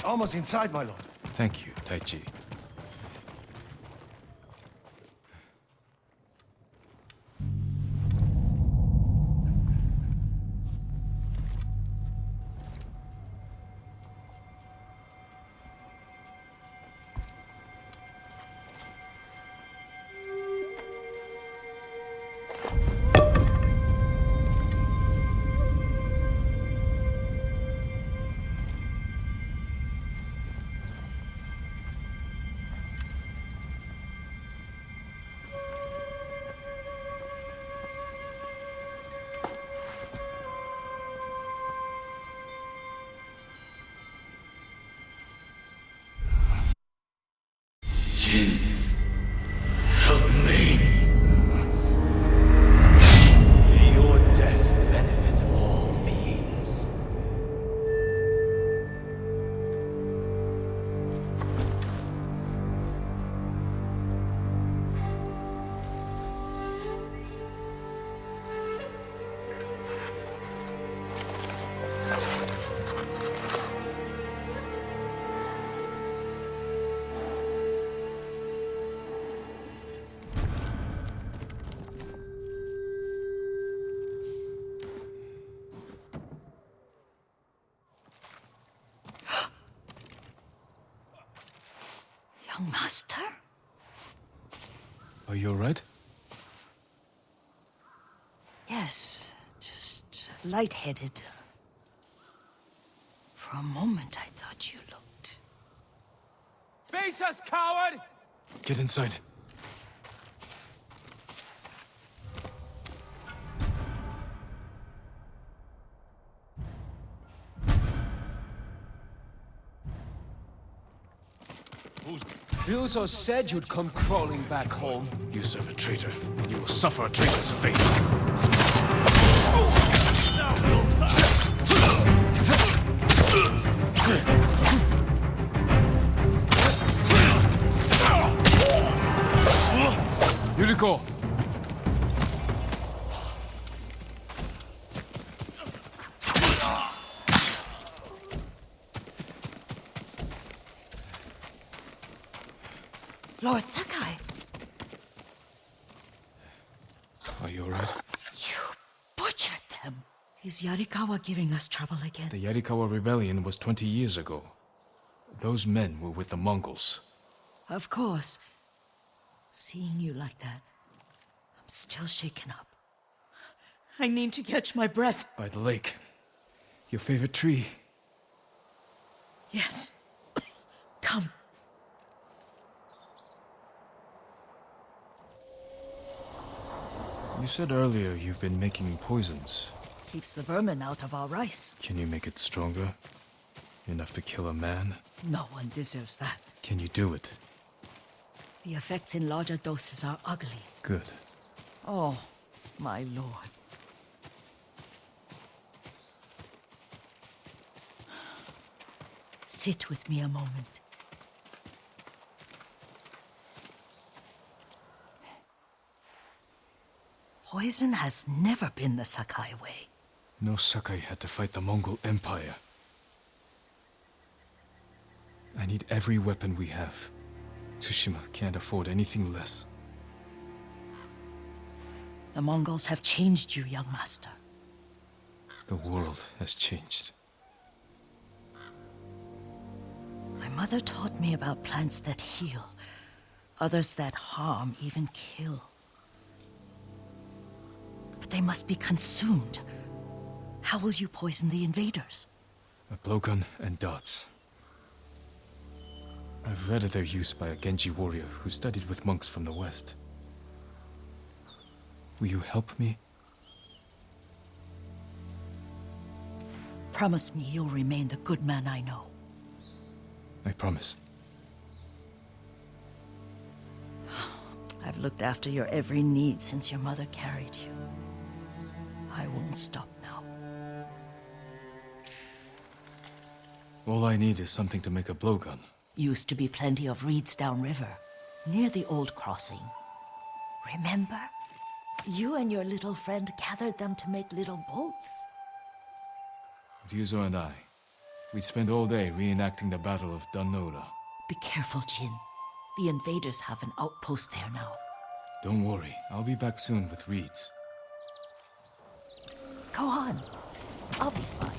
Almost inside, my lord. Thank you, Taichi. Jin, help me. May your death benefit all beings. Young master? Are you alright? Yes, just lightheaded. For a moment, I thought you looked... Face us, coward! Get inside. Ryuzo said you'd come crawling back home. You serve a traitor, and you will suffer a traitor's fate. Yuriko! Lord Sakai, Are you alright? you butchered them. Is Yarikawa giving us trouble again? The Yarikawa rebellion was 20 years ago. Those men were with the Mongols. Of course. Seeing you like that, I'm still shaken up. I need to catch my breath. By the lake. Your favorite tree. Yes. Come. You said earlier you've been making poisons. Keeps the vermin out of our rice. Can you make it stronger? Enough to kill a man? No one deserves that. Can you do it? The effects in larger doses are ugly. Good. Oh, my lord. Sit with me a moment. Poison has never been the Sakai way. No Sakai had to fight the Mongol Empire. I need every weapon we have. Tsushima can't afford anything less. The Mongols have changed you, young master. The world has changed. My mother taught me about plants that heal, others that harm, even kill. But they must be consumed. How will you poison the invaders? A blowgun and darts. I've read of their use by a Genji warrior who studied with monks from the west. Will you help me? Promise me you'll remain the good man I know. I promise. I've looked after your every need since your mother carried you. I won't stop now. All I need is something to make a blowgun. Used to be plenty of reeds downriver, near the old crossing. Remember? You and your little friend gathered them to make little boats. Ryuzo and I, We spent all day reenacting the Battle of Danora. Be careful, Jin. The invaders have an outpost there now. Don't worry, I'll be back soon with reeds. Go on. I'll be fine.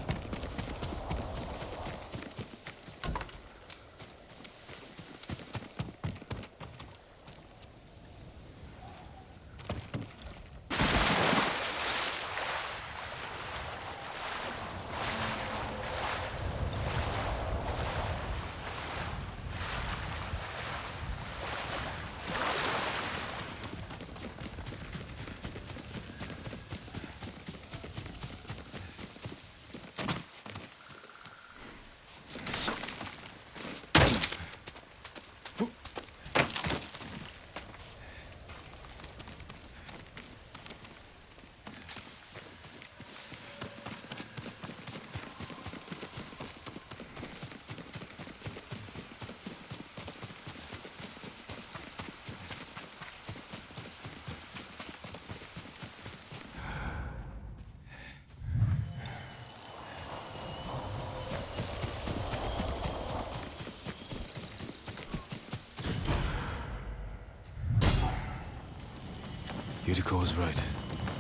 Yuriko was right.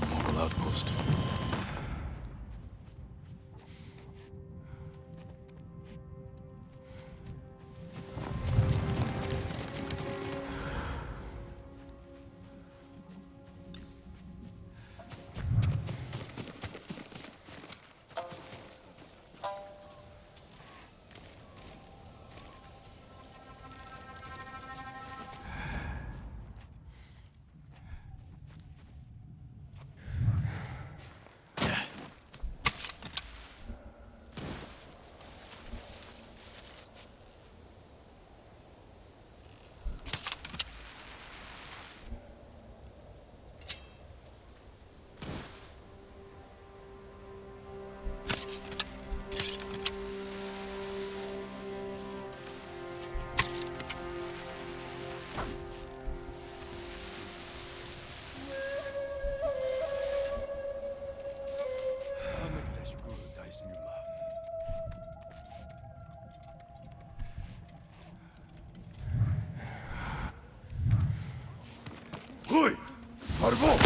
A Mongol outpost. Hui! Harbo!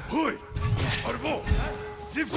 Hui! Harbo! Zip!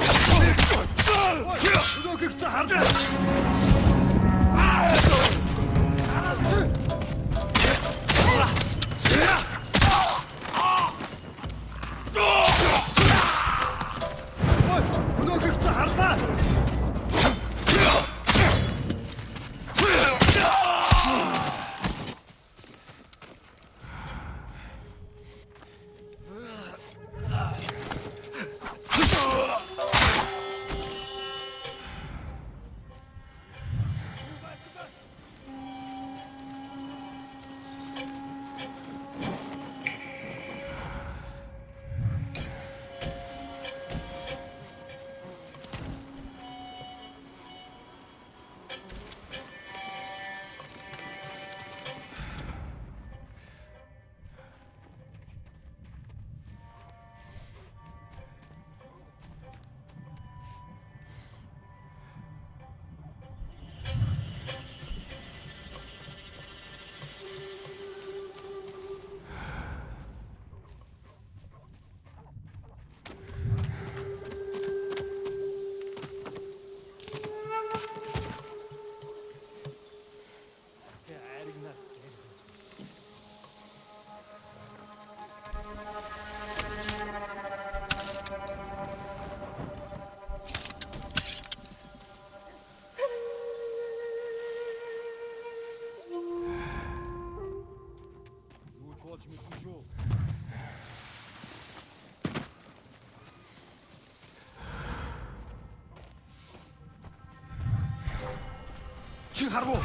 Чи харав уу?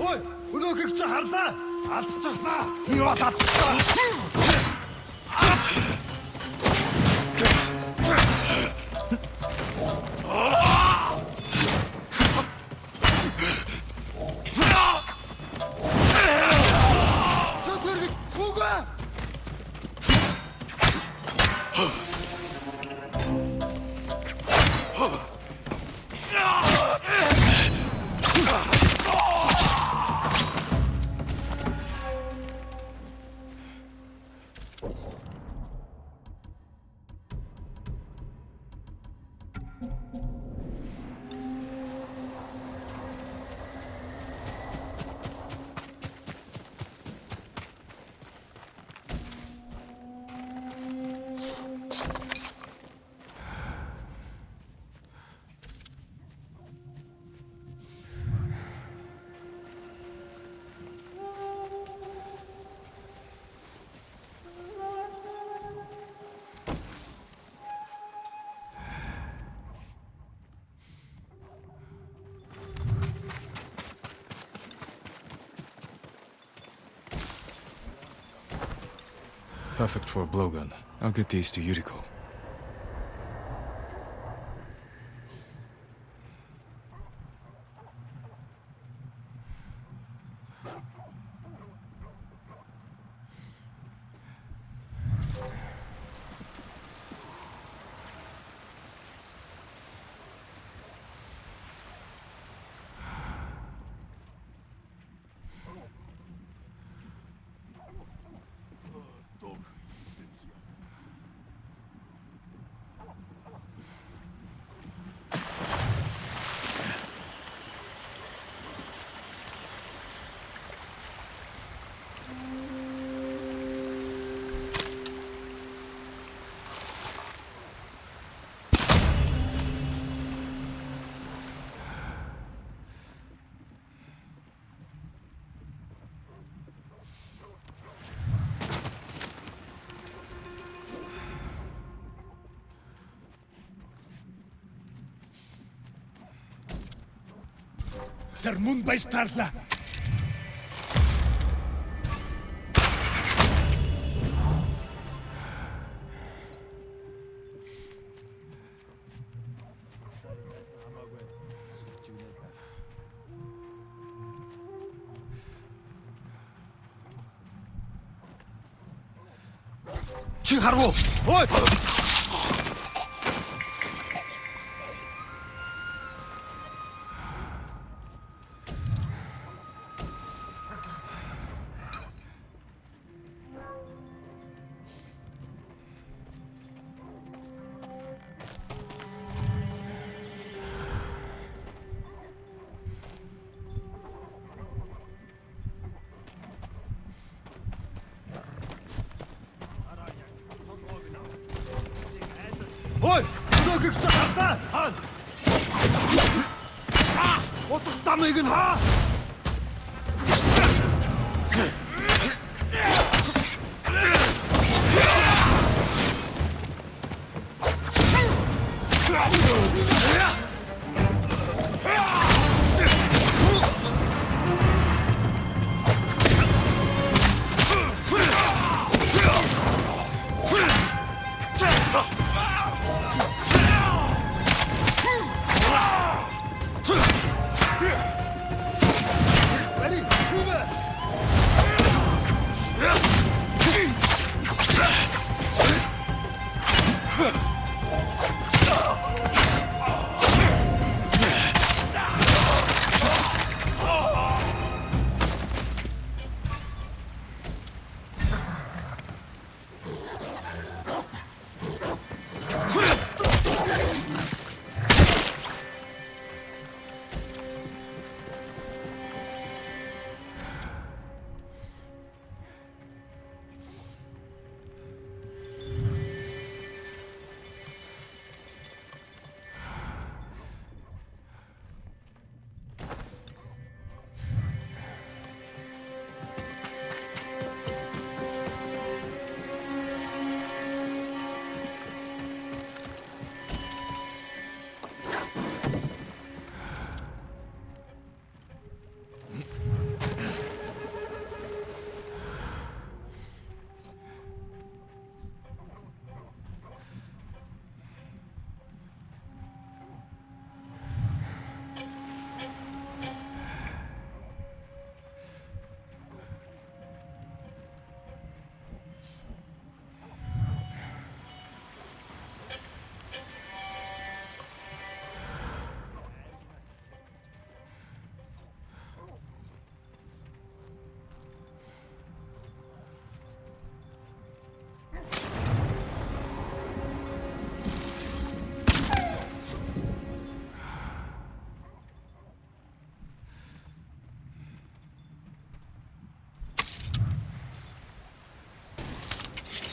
Ой, өнөөхийг чи харлаа. Алдчихлаа. Энэ бас алдчихлаа. Чөтгөргөж фуга. Perfect for a blowgun. I'll get these to Yuriko. Тэр мөн баястаарлаа. Чи харав уу? Ой! Ой! Өнөөхийг чи харлаа. Хаана? Утга замыг нь хаа?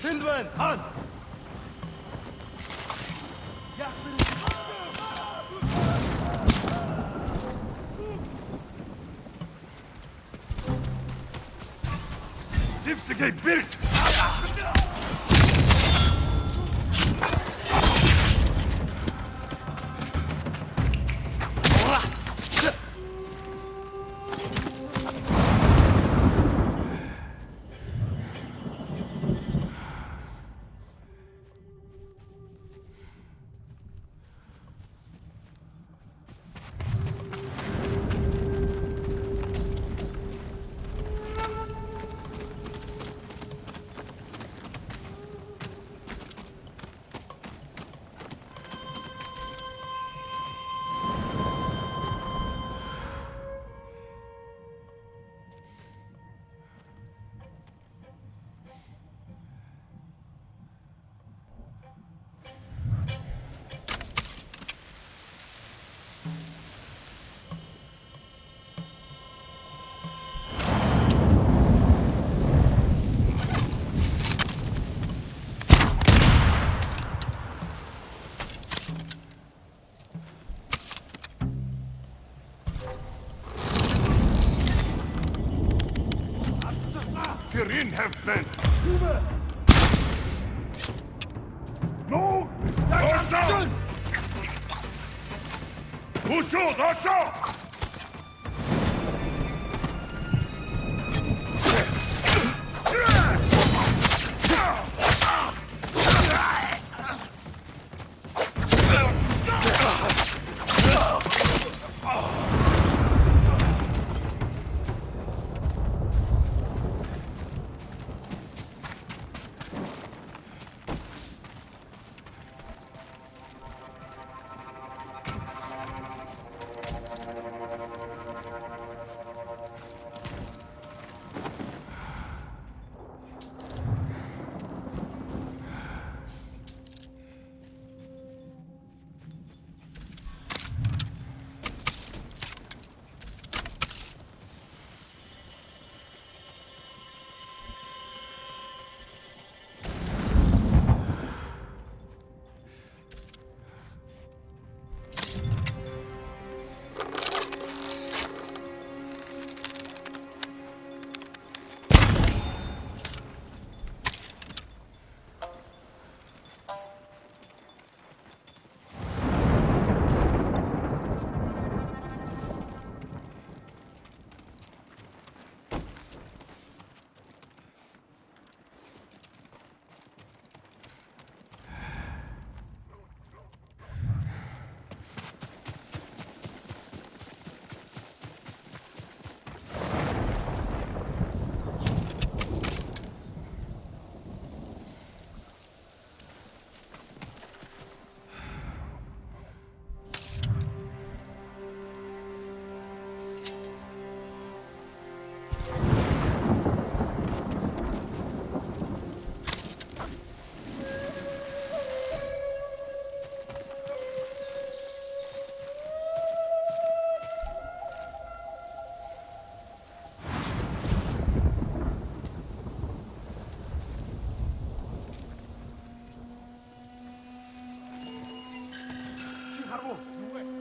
Тэнд байна. Хаана? Зевсэгэй бэрэгт. Тэр энэ хавцаа. Нуу! Дашаа! Хушоо, дашаа!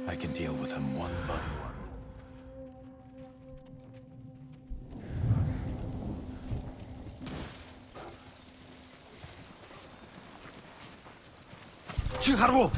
I can deal with him one by one. Чи харав уу?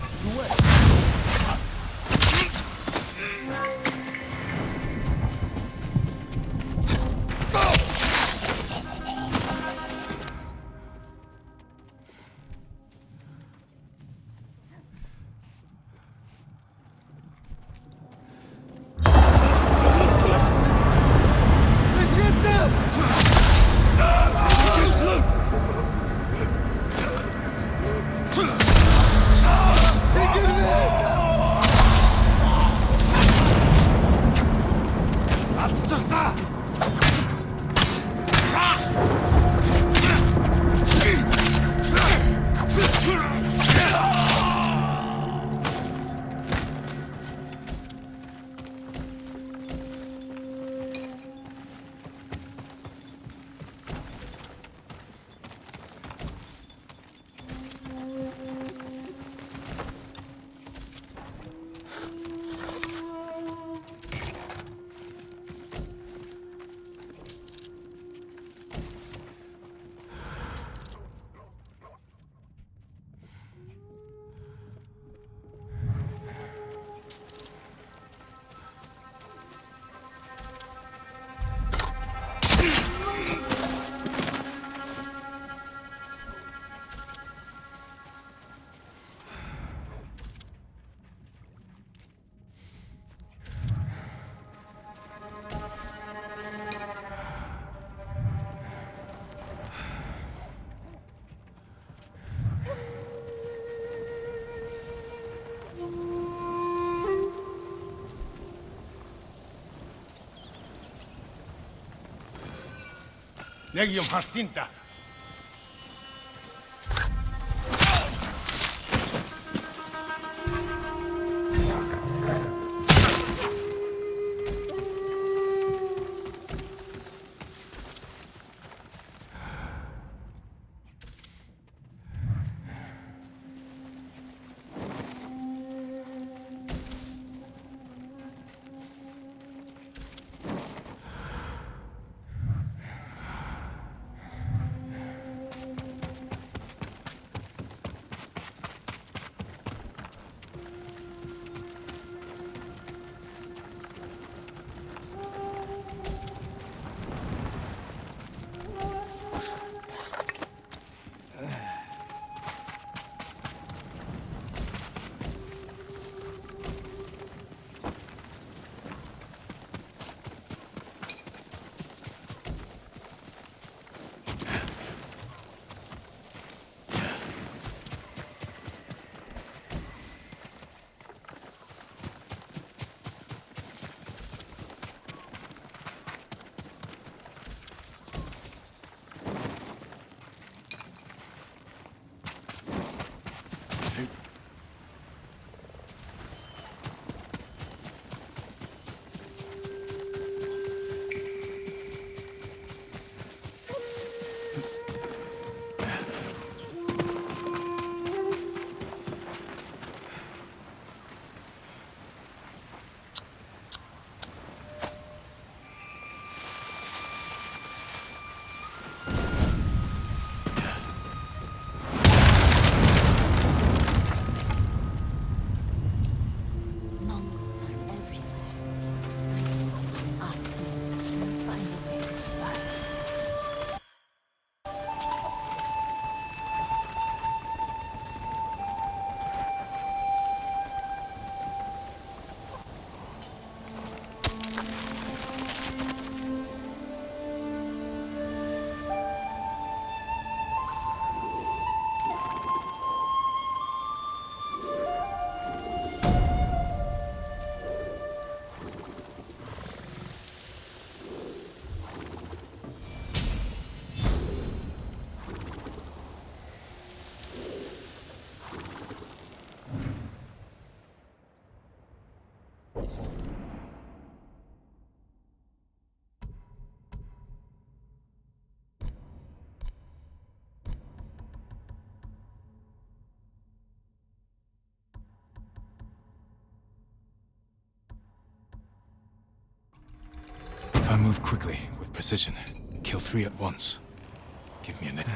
Нэг юм харсан да. Mongols are everywhere. I can go find us soon and find a way to survive. If I move quickly, with precision, kill 3 at once. Give me a minute.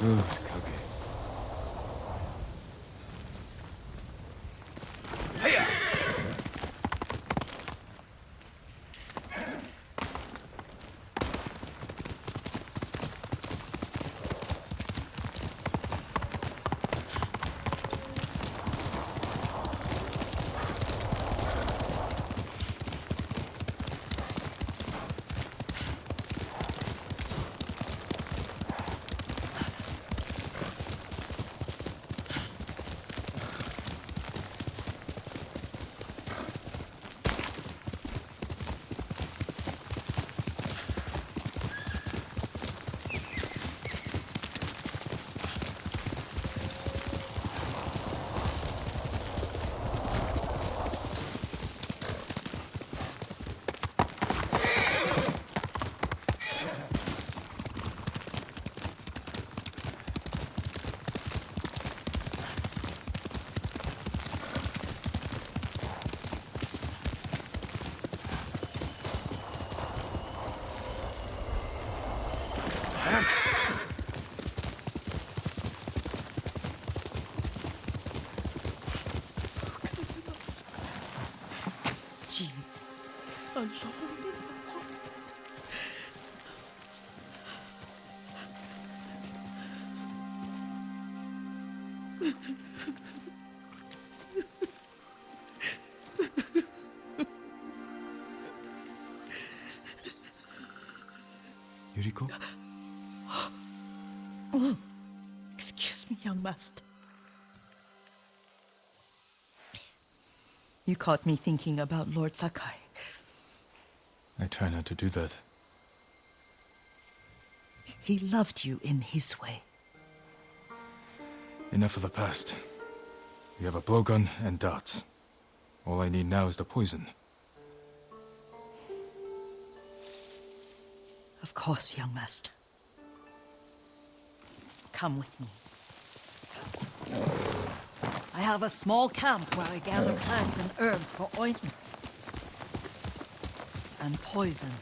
Okay. Jin, alone. Yuriko? Excuse me, young master. You caught me thinking about Lord Sakai. I try not to do that. He loved you in his way. Enough of the past. We have a blowgun and darts. All I need now is the poison. Of course, young master. Come with me. I have a small camp where I gather plants and herbs for ointments. And poison.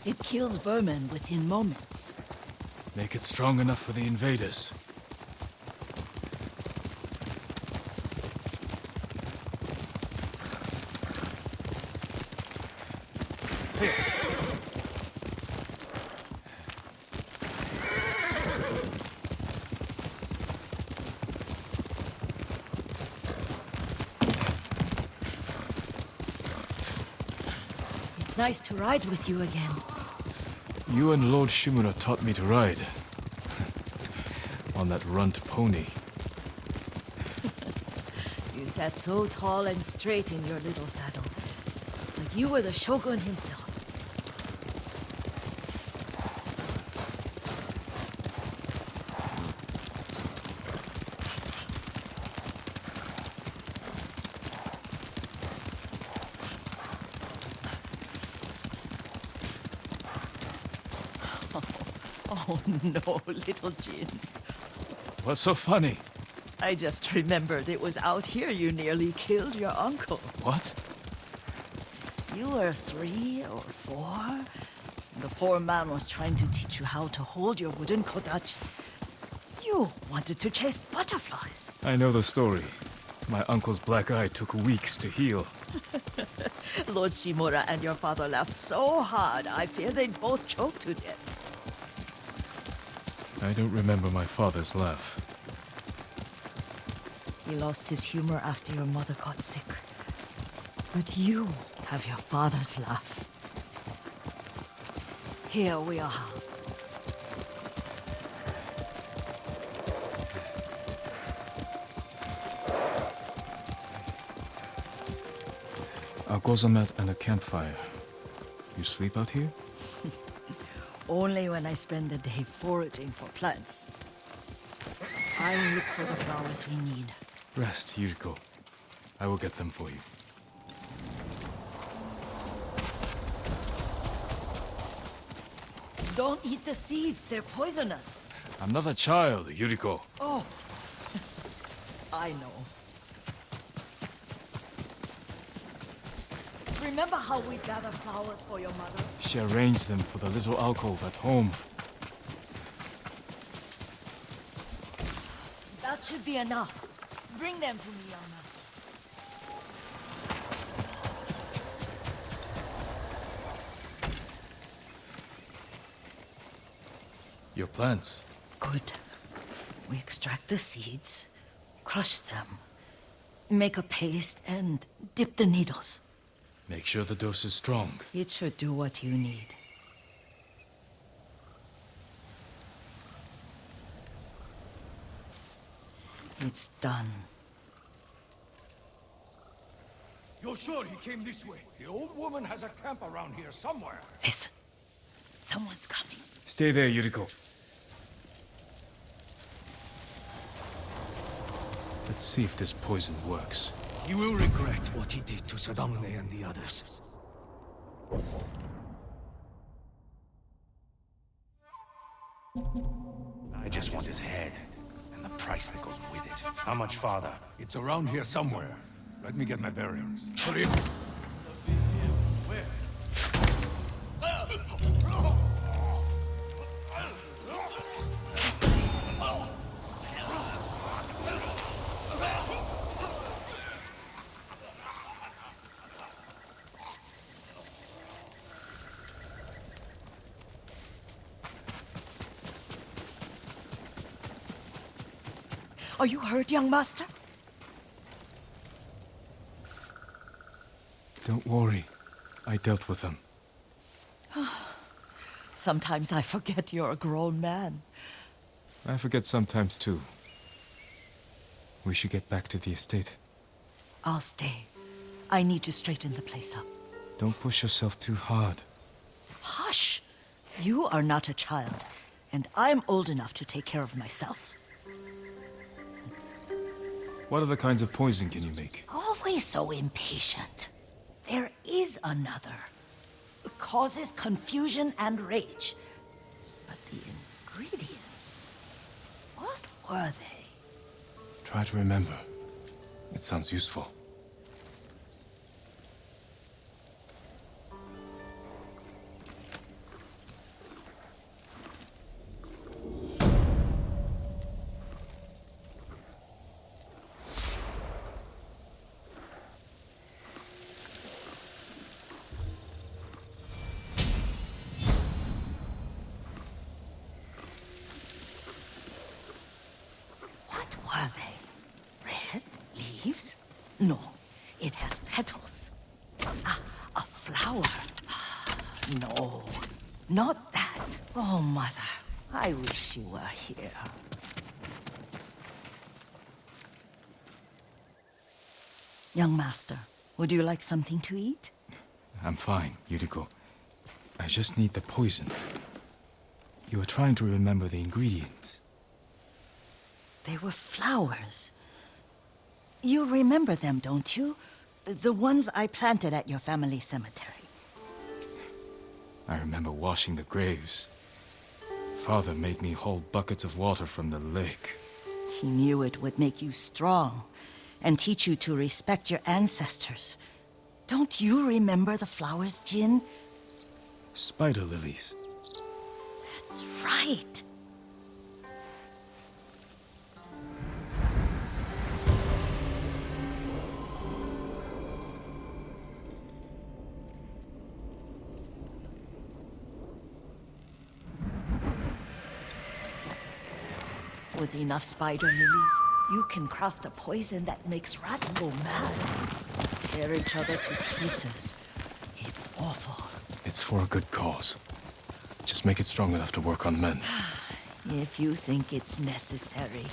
It kills vermin within moments. Make it strong enough for the invaders. It's nice to ride with you again. You and Lord Shimura taught me to ride. On that runt pony. You sat so tall and straight in your little saddle. Like you were the shogun himself. Oh no, little Jin. What's so funny? I just remembered it was out here you nearly killed your uncle. What? You were 3 or 4. The poor man was trying to teach you how to hold your wooden kodachi. You wanted to chase butterflies. I know the story. My uncle's black eye took weeks to heal. Lord Shimura and your father laughed so hard, I fear they'd both choke to death. I don't remember my father's laugh. He lost his humor after your mother got sick. But you have your father's laugh. Here we are. A gozamat and a campfire. You sleep out here? Only when I spend the day foraging for plants. I look for the flowers we need. Rest, Yuriko. I will get them for you. Don't eat the seeds, they're poisonous. I'm not a child, Yuriko. Oh, I know. Remember how we gather flowers for your mother? She arranged them for the little alcove at home. That should be enough. Bring them to me, young master. Your plants. Good. We extract the seeds, crush them, make a paste, and dip the needles. Make sure the dose is strong. It should do what you need. It's done. You're sure he came this way? The old woman has a camp around here somewhere. Listen. Someone's coming. Stay there, Yuriko. Let's see if this poison works. He will regret what he did to Sadamune and the others. I just want his head, and the price that goes with it. How much farther? It's around here somewhere. Let me get my bearings. Hurry. Are you hurt, young master? Don't worry. I dealt with them. Sometimes I forget you're a grown man. I forget sometimes too. We should get back to the estate. I'll stay. I need to straighten the place up. Don't push yourself too hard. Hush! You are not a child, and I'm old enough to take care of myself. What other kinds of poison can you make? Always so impatient. There is another. It causes confusion and rage. But the ingredients... what were they? Try to remember. It sounds useful. What were they? Red leaves? No, it has petals. Ah, a flower. No, not that. Oh, Mother, I wish you were here. Young master, would you like something to eat? I'm fine, Yuriko. I just need the poison. You are trying to remember the ingredients. They were flowers. You remember them, don't you? The ones I planted at your family cemetery. I remember washing the graves. Father made me hold buckets of water from the lake. He knew it would make you strong and teach you to respect your ancestors. Don't you remember the flowers, Jin? Spider lilies. That's right. With enough spider lilies, you can craft a poison that makes rats go mad. Tear each other to pieces. It's awful. It's for a good cause. Just make it strong enough to work on men. If you think it's necessary,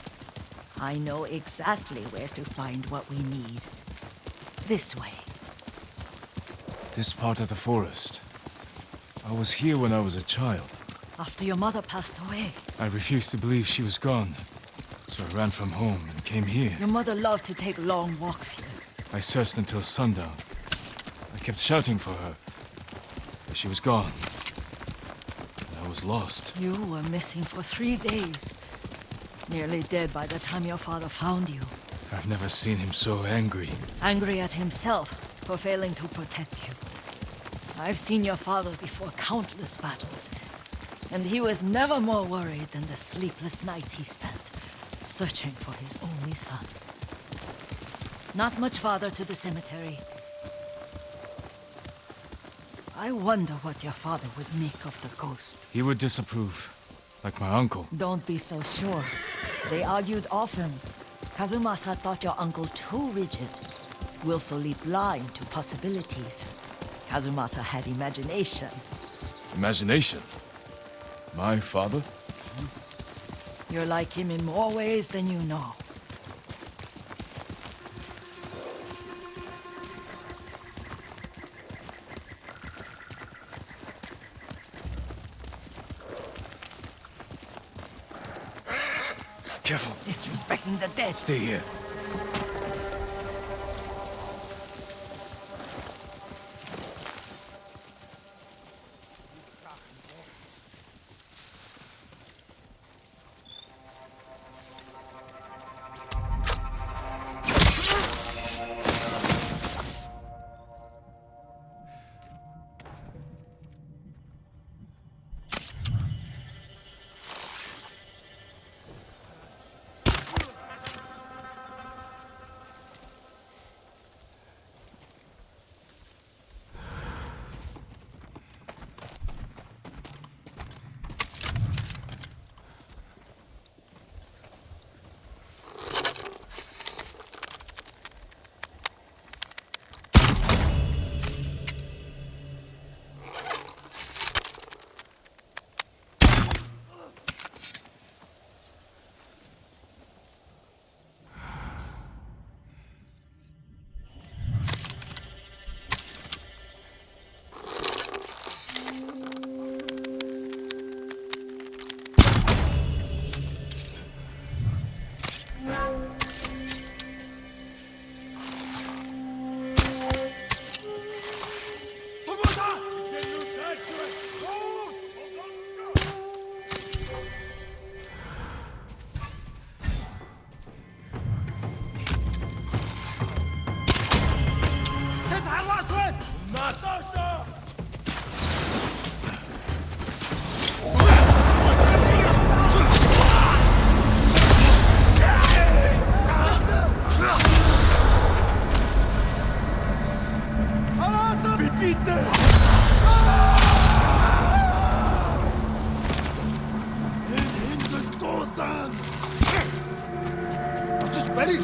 I know exactly where to find what we need. This way. This part of the forest. I was here when I was a child. After your mother passed away. I refused to believe she was gone. So I ran from home and came here. Your mother loved to take long walks here. I searched until sundown. I kept shouting for her. But she was gone. And I was lost. You were missing for 3 days. Nearly dead by the time your father found you. I've never seen him so angry. Angry at himself for failing to protect you. I've seen your father before countless battles. And he was never more worried than the sleepless nights he spent searching for his only son. Not much farther to the cemetery. I wonder what your father would make of the ghost. He would disapprove, like my uncle. Don't be so sure. They argued often. Kazumasa thought your uncle too rigid, willfully blind to possibilities. Kazumasa had imagination. Imagination? My father? You're like him in more ways than you know. Careful. Disrespecting the dead. Stay here. Энд дуусан. Очиж барих.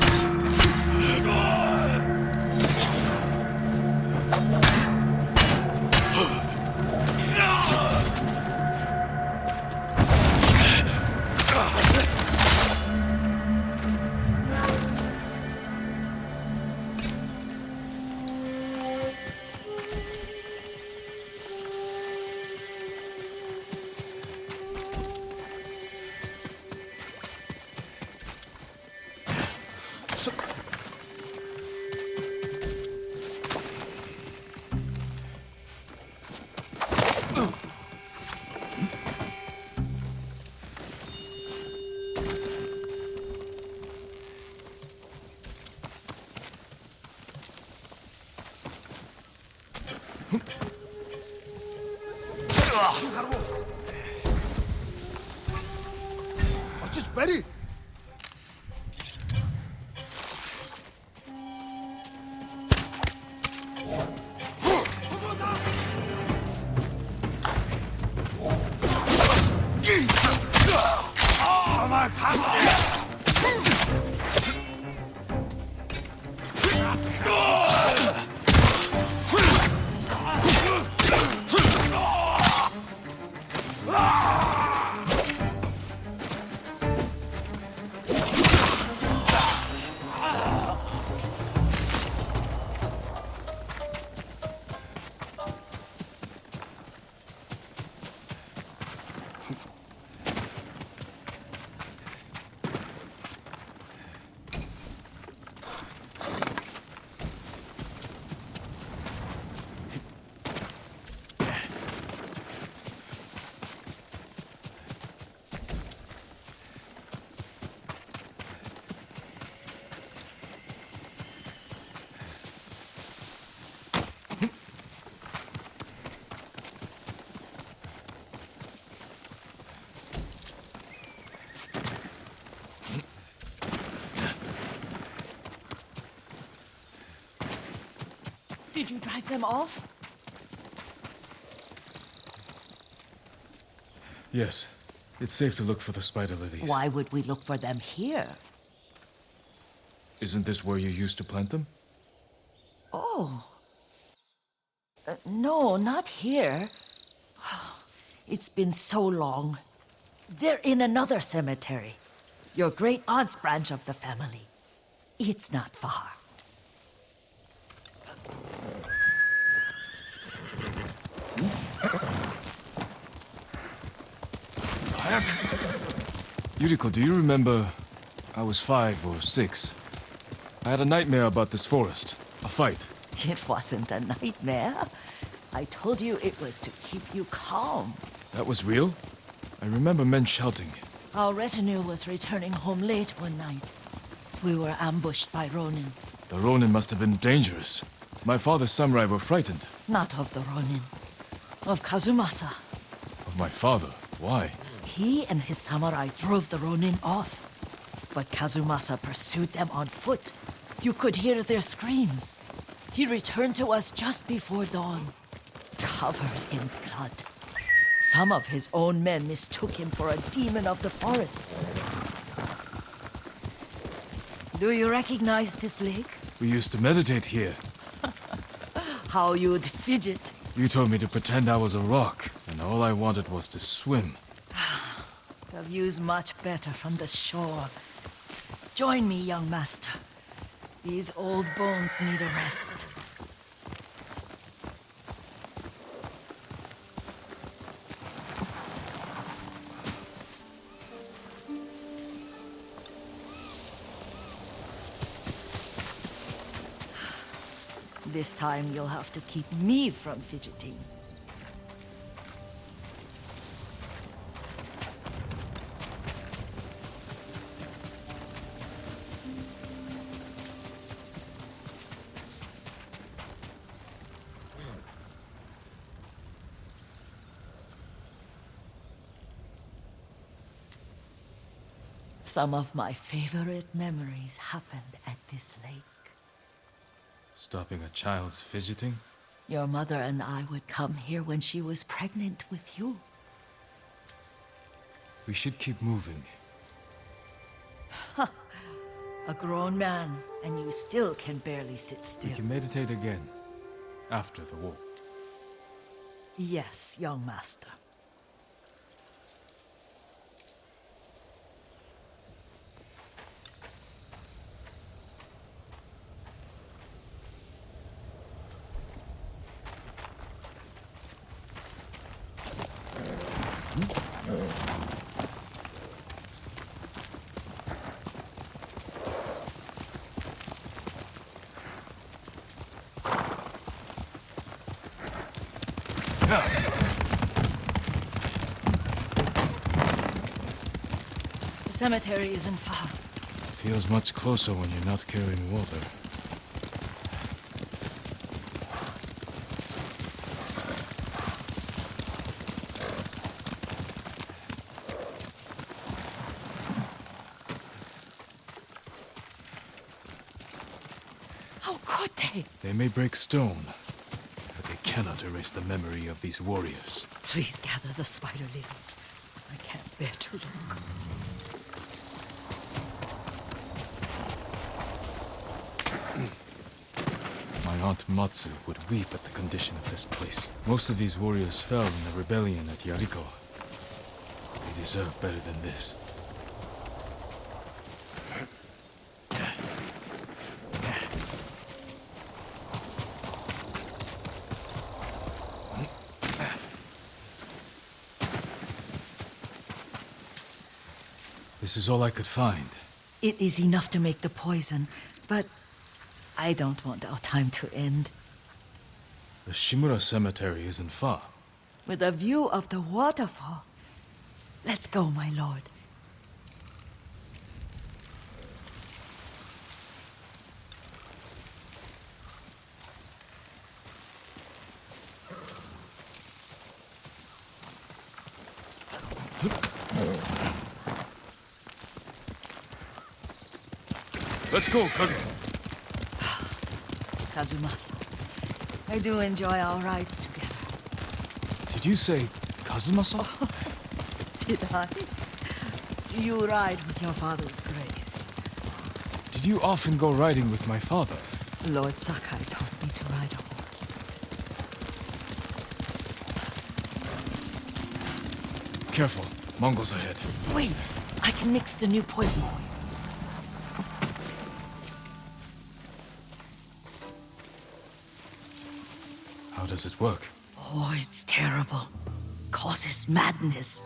Очиж барих. Did you drive them off? Yes. It's safe to look for the spider lilies. Why would we look for them here? Isn't this where you used to plant them? Oh. No, not here. It's been so long. They're in another cemetery. Your great aunt's branch of the family. It's not far. Yuriko, do you remember? I was 5 or 6. I had a nightmare about this forest. A fight. It wasn't a nightmare. I told you it was to keep you calm. That was real? I remember men shouting. Our retinue was returning home late one night. We were ambushed by Ronin. The Ronin must have been dangerous. My father's samurai were frightened. Not of the Ronin. Of Kazumasa. Of my father. Why? He and his samurai drove the Ronin off. But Kazumasa pursued them on foot. You could hear their screams. He returned to us just before dawn, covered in blood. Some of his own men mistook him for a demon of the forest. Do you recognize this lake? We used to meditate here. How you'd fidget. You told me to pretend I was a rock, and all I wanted was to swim. The view's much better from the shore. Join me, young master. These old bones need a rest. This time you'll have to keep me from fidgeting. Some of my favorite memories happened at this lake. Stopping a child's fidgeting? Your mother and I would come here when she was pregnant with you. We should keep moving. A grown man, and you still can barely sit still. We can meditate again. After the war. Yes, young master. The cemetery isn't far. Feels much closer when you're not carrying water. How could they? They may break stone, but they cannot erase the memory of these warriors. Please gather the spider lilies. I can't bear to look. My aunt Matsu would weep at the condition of this place. Most of these warriors fell in the rebellion at Yarikawa. They deserve better than this. This is all I could find. It is enough to make the poison, but I don't want our time to end. The Shimura Cemetery isn't far. With a view of the waterfall. Let's go, my lord. Let's go, Kage. Kazumasa, I do enjoy our rides together. Did you say Kazumasa? Did I? You ride with your father's grace. Did you often go riding with my father? Lord Sakai taught me to ride a horse. Careful, Mongols ahead. Wait, I can mix the new poison for you. How does it work? Oh, it's terrible. Causes madness.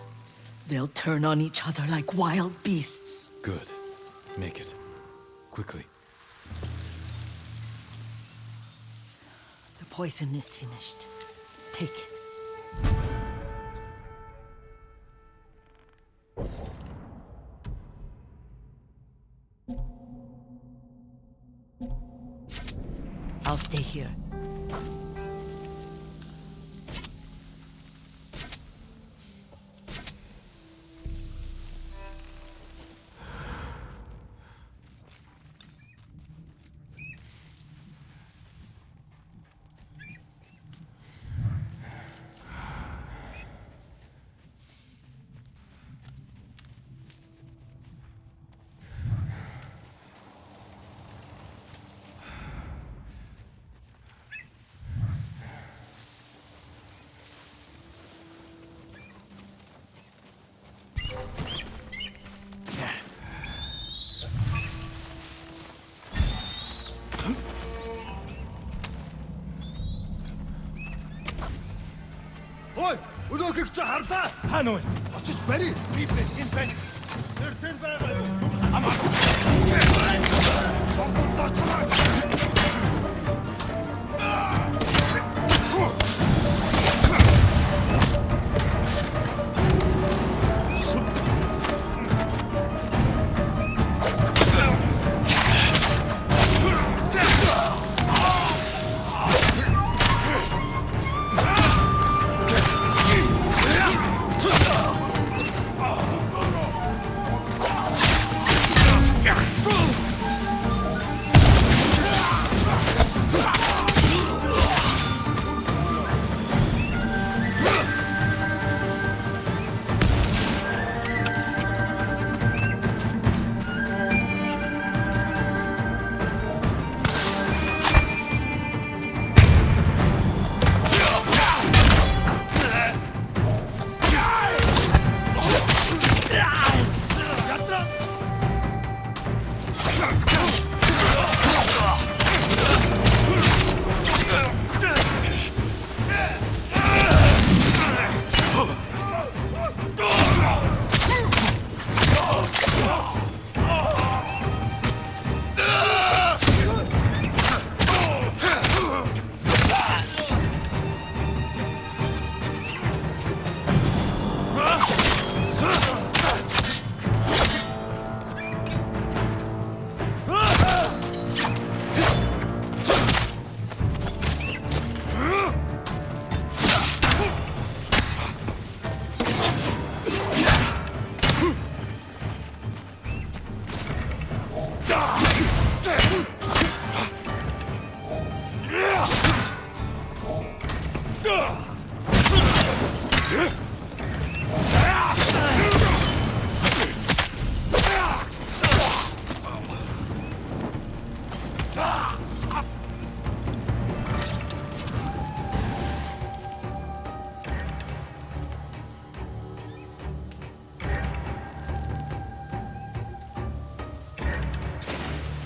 They'll turn on each other like wild beasts. Good. Make it. Quickly. The poison is finished. Take it. I'll stay here. Ой, өнөөхийг чи хардаа. Хаана вэ? Очиж барь. Би энэ байна. Тэр тэн байгаа юу? Амаа. Сонгондоо чамаа.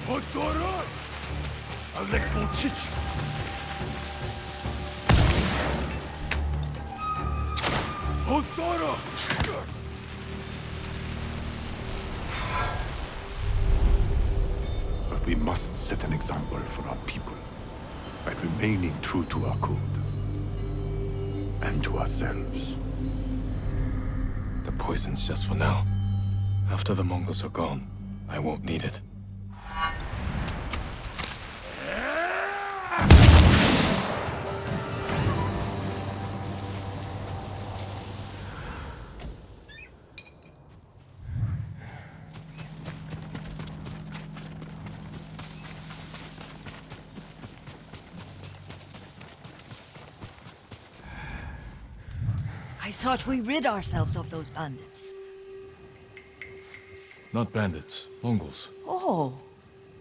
Motorol! Alek Bolchich! Motorol! But we must set an example for our people by remaining true to our code and to ourselves. The poison's just for now. After the Mongols are gone, I won't need it. I thought we rid ourselves of those bandits. Not bandits, Mongols. Oh,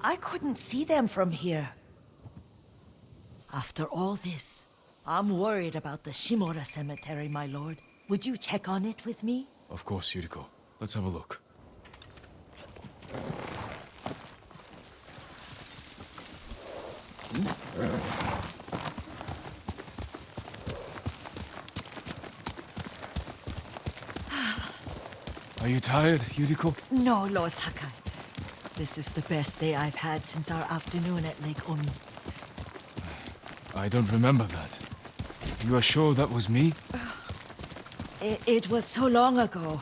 I couldn't see them from here. After all this, I'm worried about the Shimura cemetery, my lord. Would you check on it with me? Of course, Yuriko. Let's have a look. Are you tired, Yuriko? No, Lord Sakai. This is the best day I've had since our afternoon at Lake Omi. I don't remember that. You are sure that was me? It was so long ago.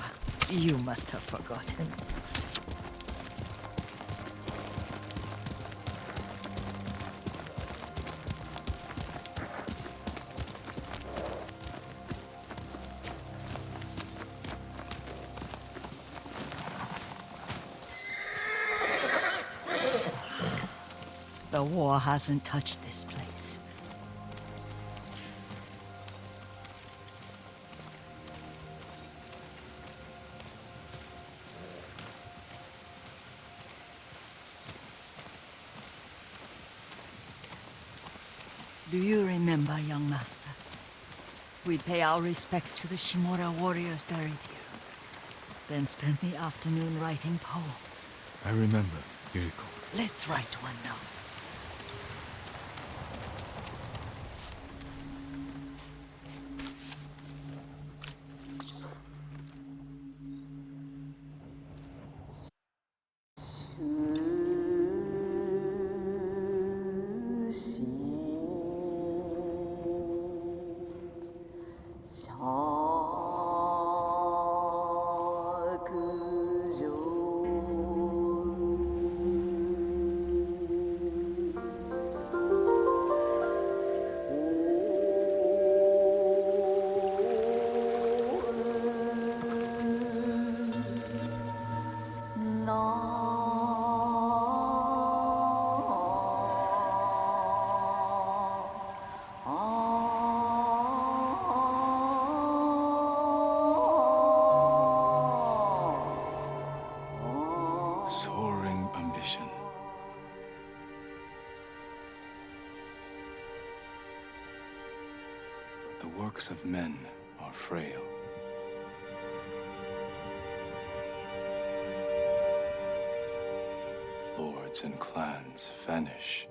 You must have forgotten. The war hasn't touched this place. Do you remember, young master? We'd pay our respects to the Shimura warriors buried here, then spend the afternoon writing poems. I remember, Yuriko. Let's write one now. Soaring ambition. The works of men are frail. Lords and clans vanish.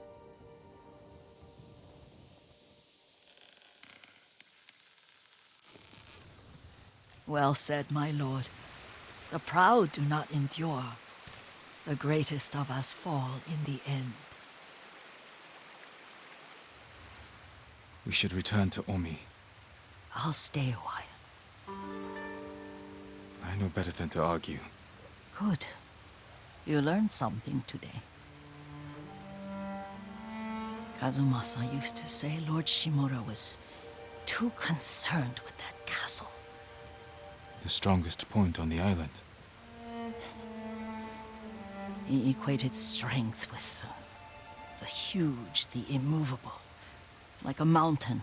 Well said, my lord. The proud do not endure. The greatest of us fall in the end. We should return to Omi. I'll stay a while. I know better than to argue. Good. You learned something today. Kazumasa used to say Lord Shimura was too concerned with that castle. The strongest point on the island. He equated strength with the huge, the immovable, like a mountain.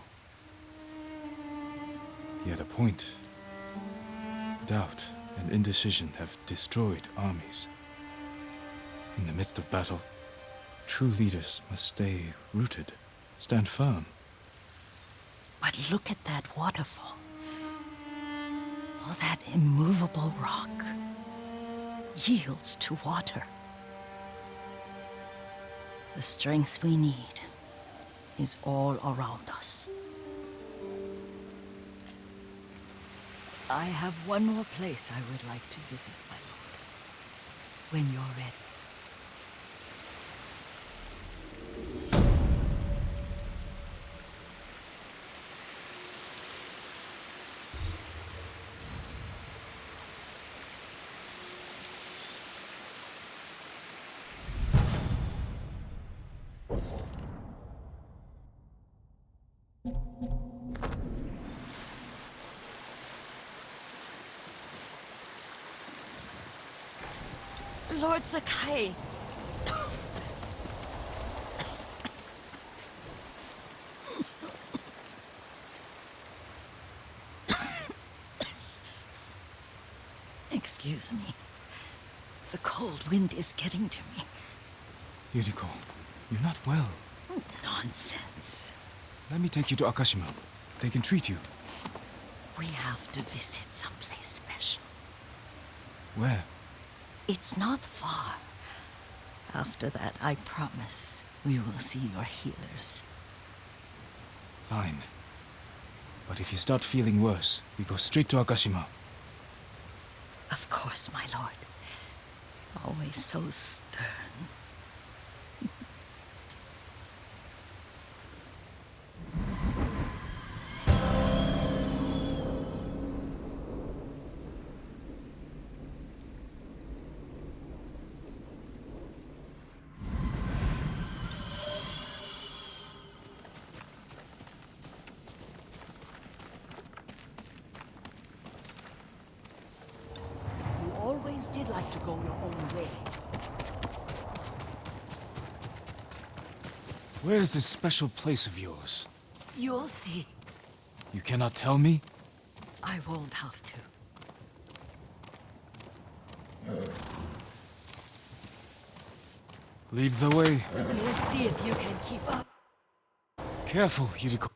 He had a point. Doubt and indecision have destroyed armies. In the midst of battle, true leaders must stay rooted, stand firm. But look at that waterfall. All that immovable rock yields to water. The strength we need is all around us. I have one more place I would like to visit, my lord. When you're ready. Lord Sakai. Excuse me. The cold wind is getting to me. Yuriko, you're not well. Nonsense. Let me take you to Akashima. They can treat you. We have to visit someplace special. Where? It's not far. After that, I promise we will see your healers. Fine. But if you start feeling worse, we go straight to Akashima. Of course, my lord. Always so stern. You always did like to go your own way. Where is this special place of yours? You'll see. You cannot tell me? I won't have to. Lead the way. Let's see if you can keep up. Careful, Yuriko.